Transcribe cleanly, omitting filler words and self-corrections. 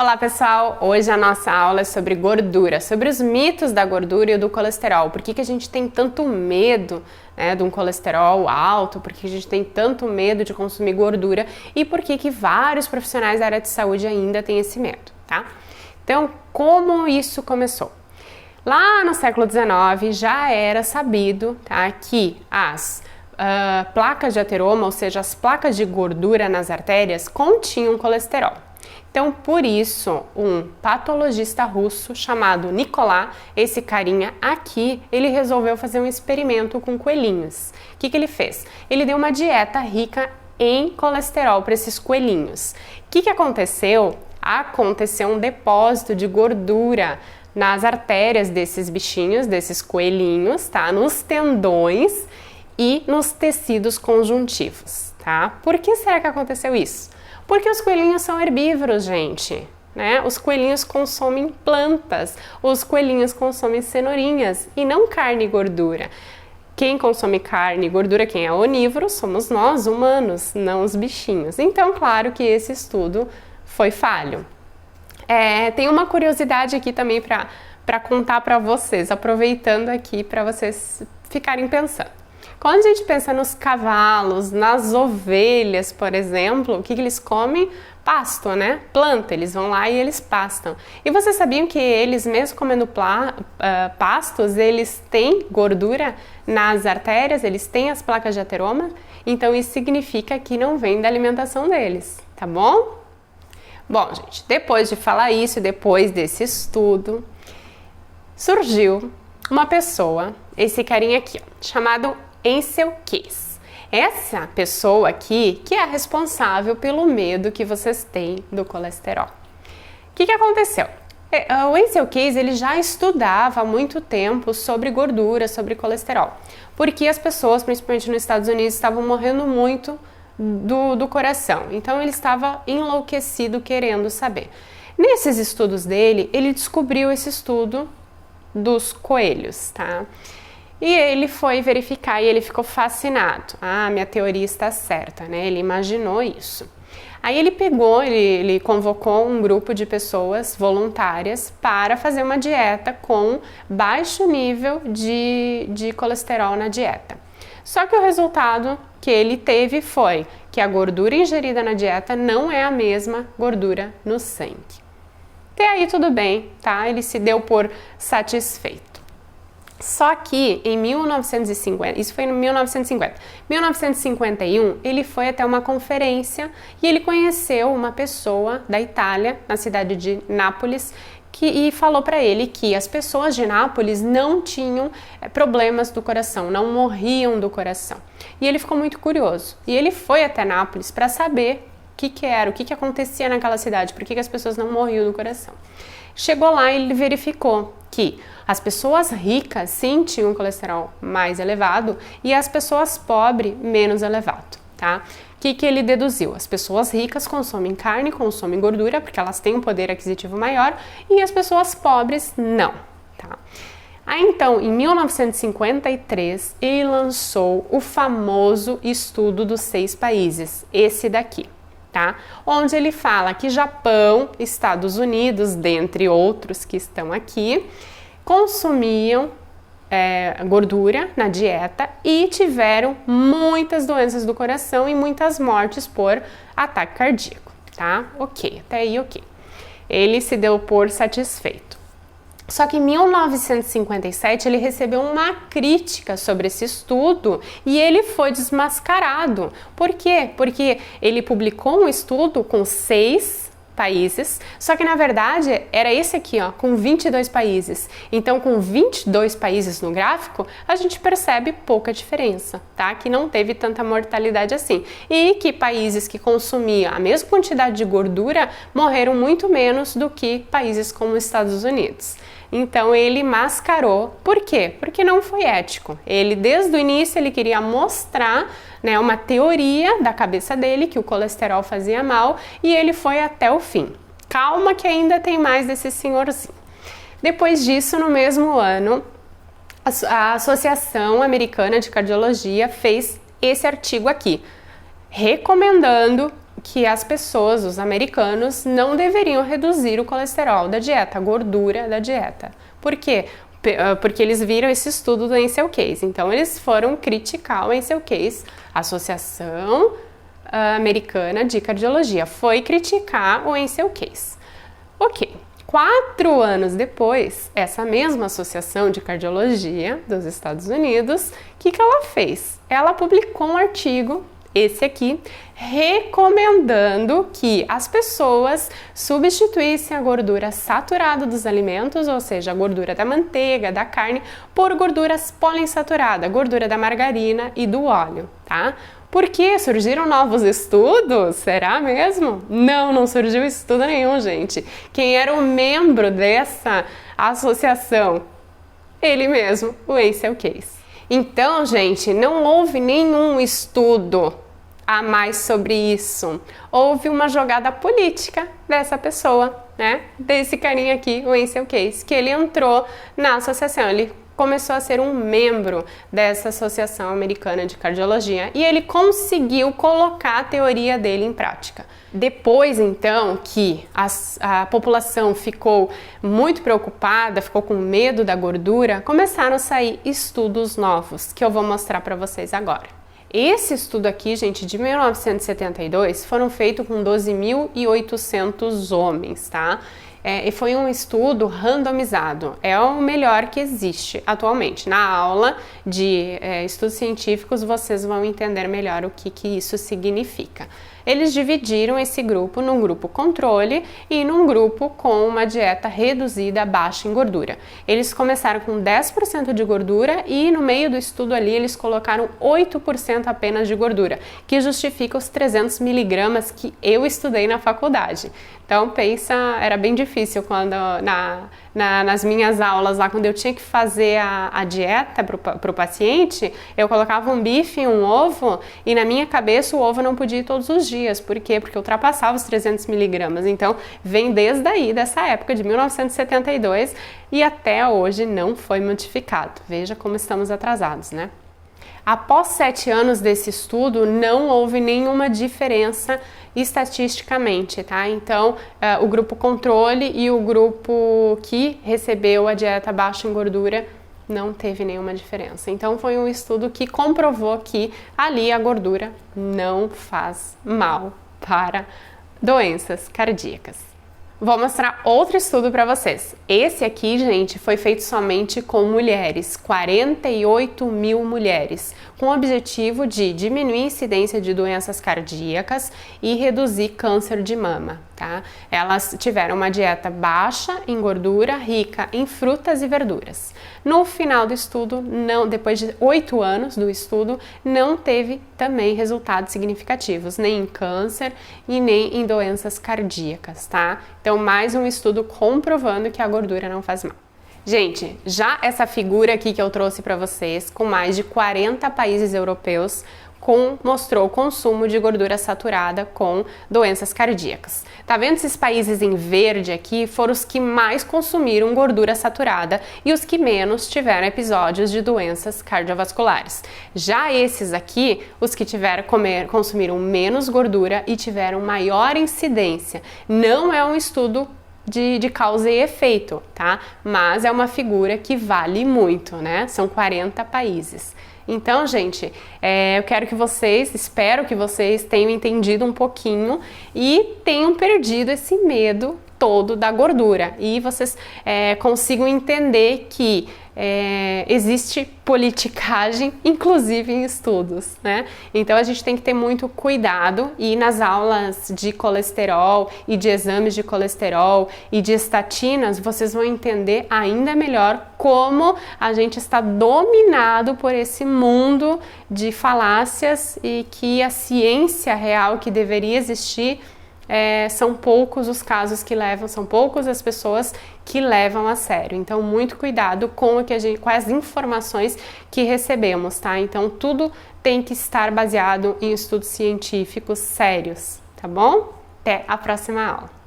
Olá pessoal, hoje a nossa aula é sobre gordura, sobre os mitos da gordura e do colesterol. Por que a gente tem tanto medo, de um colesterol alto, por que a gente tem tanto medo de consumir gordura e por que vários profissionais da área de saúde ainda têm esse medo, tá? Então, como isso começou? Lá no século XIX já era sabido, tá, que as placas de ateroma, ou seja, as placas de gordura nas artérias, continham colesterol. Então, por isso, um patologista russo chamado Nikolai, esse carinha aqui, ele resolveu fazer um experimento com coelhinhos. O que ele fez? Ele deu uma dieta rica em colesterol para esses coelhinhos. O que aconteceu? Aconteceu um depósito de gordura nas artérias desses bichinhos, desses coelhinhos, tá? Nos tendões e nos tecidos conjuntivos, tá? Por que será que aconteceu isso? Porque os coelhinhos são herbívoros, gente, né? Os coelhinhos consomem plantas, os coelhinhos consomem cenourinhas e não carne e gordura. Quem consome carne e gordura, quem é onívoro, somos nós, humanos, não os bichinhos. Então, claro que esse estudo foi falho. Tem uma curiosidade aqui também para contar para vocês, aproveitando aqui para vocês ficarem pensando. Quando a gente pensa nos cavalos, nas ovelhas, por exemplo, o que eles comem? Pasto, né? Planta, eles vão lá e eles pastam. E vocês sabiam que eles, mesmo comendo pastos, eles têm gordura nas artérias, eles têm as placas de ateroma? Então isso significa que não vem da alimentação deles, tá bom? Bom, gente, depois de falar isso, depois desse estudo, surgiu uma pessoa, esse carinha aqui, ó, chamado Ancel Keys. Essa pessoa aqui que é a responsável pelo medo que vocês têm do colesterol. O que aconteceu? O Ancel Keys, ele já estudava há muito tempo sobre gordura, sobre colesterol, porque as pessoas, principalmente nos Estados Unidos, estavam morrendo muito do coração. Então ele estava enlouquecido querendo saber. Nesses estudos dele, ele descobriu esse estudo dos coelhos, tá? E ele foi verificar e ele ficou fascinado. Minha teoria está certa, né? Ele imaginou isso. Aí ele ele convocou um grupo de pessoas voluntárias para fazer uma dieta com baixo nível de colesterol na dieta. Só que o resultado que ele teve foi que a gordura ingerida na dieta não é a mesma gordura no sangue. Até aí tudo bem, tá? Ele se deu por satisfeito. Só que em 1950, isso foi em 1951, ele foi até uma conferência e ele conheceu uma pessoa da Itália, na cidade de Nápoles, e falou para ele que as pessoas de Nápoles não tinham problemas do coração, não morriam do coração. E ele ficou muito curioso. E ele foi até Nápoles para saber o que acontecia naquela cidade, por que as pessoas não morriam do coração. Chegou lá e ele verificou que as pessoas ricas sim tinham um colesterol mais elevado e as pessoas pobres menos elevado, tá? O que ele deduziu? As pessoas ricas consomem carne, consomem gordura porque elas têm um poder aquisitivo maior e as pessoas pobres não, tá? Aí então, em 1953, ele lançou o famoso estudo dos 6 países, esse daqui. Tá? Onde ele fala que Japão, Estados Unidos, dentre outros que estão aqui, consumiam gordura na dieta e tiveram muitas doenças do coração e muitas mortes por ataque cardíaco, tá? Ok, até aí ok. Ele se deu por satisfeito. Só que em 1957 ele recebeu uma crítica sobre esse estudo e ele foi desmascarado. Por quê? Porque ele publicou um estudo com 6 países, só que na verdade era esse aqui, ó, com 22 países. Então, com 22 países no gráfico, a gente percebe pouca diferença, tá? Que não teve tanta mortalidade assim. E que países que consumiam a mesma quantidade de gordura morreram muito menos do que países como os Estados Unidos. Então ele mascarou. Por quê? Porque não foi ético. Ele, desde o início, ele queria mostrar, né, uma teoria da cabeça dele que o colesterol fazia mal e ele foi até o fim. Calma que ainda tem mais desse senhorzinho. Depois disso, no mesmo ano, a Associação Americana de Cardiologia fez esse artigo aqui, recomendando que as pessoas, os americanos, não deveriam reduzir o colesterol da dieta, a gordura da dieta. Por quê? Porque eles viram esse estudo do Ansel Keys. Então, eles foram criticar o Ansel Keys, a Associação Americana de Cardiologia, foi criticar o Ansel Keys. Ok. 4 anos depois, essa mesma Associação de Cardiologia dos Estados Unidos, o que ela fez? Ela publicou um artigo, esse aqui, recomendando que as pessoas substituíssem a gordura saturada dos alimentos, ou seja, a gordura da manteiga, da carne, por gorduras poliinsaturadas, gordura da margarina e do óleo, tá? Por quê? Surgiram novos estudos? Será mesmo? Não surgiu estudo nenhum, gente. Quem era o membro dessa associação? Ele mesmo, o Ansel Keys. Então, gente, não houve nenhum estudo a mais sobre isso. Houve uma jogada política dessa pessoa, né? Desse carinha aqui, o Ansel Keys, que ele entrou na associação, ele começou a ser um membro dessa Associação Americana de Cardiologia e ele conseguiu colocar a teoria dele em prática. Depois, então, que a população ficou muito preocupada, ficou com medo da gordura, começaram a sair estudos novos, que eu vou mostrar para vocês agora. Esse estudo aqui, gente, de 1972, foram feitos com 12.800 homens, tá? E foi um estudo randomizado, é o melhor que existe atualmente. Na aula de estudos científicos vocês vão entender melhor o que isso significa. Eles dividiram esse grupo num grupo controle e num grupo com uma dieta reduzida, baixa em gordura. Eles começaram com 10% de gordura e no meio do estudo ali eles colocaram 8% apenas de gordura, que justifica os 300 miligramas que eu estudei na faculdade. Então pensa, era bem difícil quando nas minhas aulas lá, quando eu tinha que fazer a dieta para o paciente, eu colocava um bife e um ovo e na minha cabeça o ovo não podia ir todos os dias. Por quê? Porque eu ultrapassava os 300 miligramas. Então vem desde aí, dessa época de 1972 e até hoje não foi modificado. Veja como estamos atrasados, né? Após 7 anos desse estudo, não houve nenhuma diferença estatisticamente, tá? Então, o grupo controle e o grupo que recebeu a dieta baixa em gordura não teve nenhuma diferença. Então, foi um estudo que comprovou que ali a gordura não faz mal para doenças cardíacas. Vou mostrar outro estudo para vocês. Esse aqui, gente, foi feito somente com mulheres, 48 mil mulheres, com o objetivo de diminuir a incidência de doenças cardíacas e reduzir câncer de mama, tá? Elas tiveram uma dieta baixa em gordura, rica em frutas e verduras. No final do estudo, depois de 8 anos do estudo, não teve também resultados significativos, nem em câncer e nem em doenças cardíacas, tá? Então, mais um estudo comprovando que a gordura não faz mal. Gente, já essa figura aqui que eu trouxe para vocês, com mais de 40 países europeus, mostrou o consumo de gordura saturada com doenças cardíacas. Tá vendo esses países em verde aqui? Foram os que mais consumiram gordura saturada e os que menos tiveram episódios de doenças cardiovasculares. Já esses aqui, os que consumiram menos gordura e tiveram maior incidência. Não é um estudo de causa e efeito, tá? Mas é uma figura que vale muito, né? São 40 países. Então, gente, espero que vocês tenham entendido um pouquinho e tenham perdido esse medo todo da gordura e vocês consigam entender que existe politicagem, inclusive em estudos, né? Então a gente tem que ter muito cuidado e nas aulas de colesterol e de exames de colesterol e de estatinas, vocês vão entender ainda melhor como a gente está dominado por esse mundo de falácias e que a ciência real que deveria existir são poucos os casos que levam, são poucas as pessoas que levam a sério. Então, muito cuidado com as informações que recebemos, tá? Então, tudo tem que estar baseado em estudos científicos sérios, tá bom? Até a próxima aula.